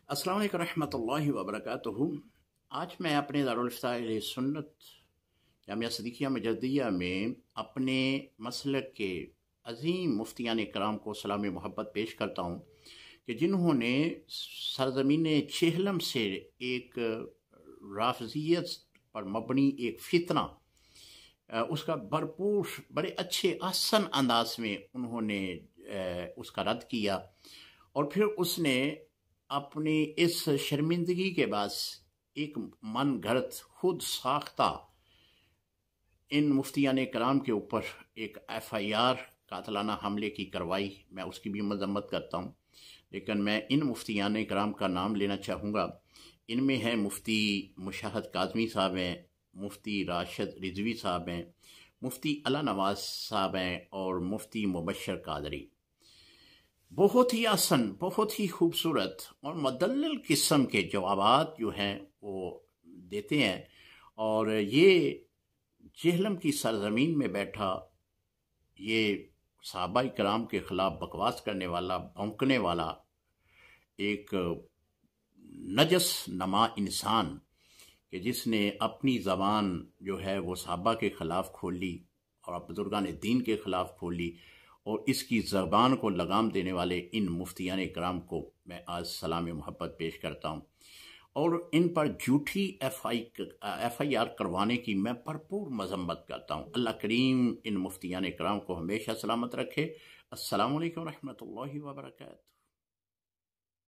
अस्सलाम वालेकुम रहमतुल्लाहि व बरकातुहू। आज मैं अपने दारुल इफ्ता अहले सुन्नत जामिया सिद्दीकिया मजदिया में अपने मसलक के अज़ीम मुफ्तियान कराम को सलाम मोहब्बत पेश करता हूँ कि जिन्होंने सरज़मीन चेहलम से एक राफजियत पर मबनी एक फितना उसका भरपूर बड़े अच्छे आसन अंदाज में उन्होंने उसका रद्द किया और फिर उसने अपनी इस शर्मिंदगी के बाद एक मन घड़त खुद साख्ता इन मुफ्तियान कराम के ऊपर एक FIR कातलाना हमले की करवाई। मैं उसकी भी मजम्मत करता हूँ, लेकिन मैं इन मुफ्तियान कराम का नाम लेना चाहूँगा। इनमें है मुफ्ती मुशाहद काज़मी साहब हैं, मुफ्ती राशिद रिजवी साहब हैं, मुफ्ती अला नवाज साहब हैं और मुफ्ती मुबशर कादरी। बहुत ही आसान, बहुत ही खूबसूरत और मुदल्लल किस्म के जवाबात जो हैं वो देते हैं। और ये चेहलम की सरजमीन में बैठा ये सहाबा कराम के ख़िलाफ़ बकवास करने वाला, भौंकने वाला एक नजस नमा इंसान कि जिसने अपनी ज़बान जो है वो सहाबा के ख़िलाफ़ खोली और बुज़ुर्गान दीन के ख़िलाफ़ खोली, और इसकी ज़बान को लगाम देने वाले इन मुफ्तियान कराम को मैं आज सलाम मोहब्बत पेश करता हूँ। और इन पर झूठी FIR करवाने की मैं भरपूर मजम्मत करता हूँ। अल्लाह करीम इन मुफ्तियान कराम को हमेशा सलामत रखे। अस्सलामु अलैकुम रहमतुल्लाहि व बरकातुहू।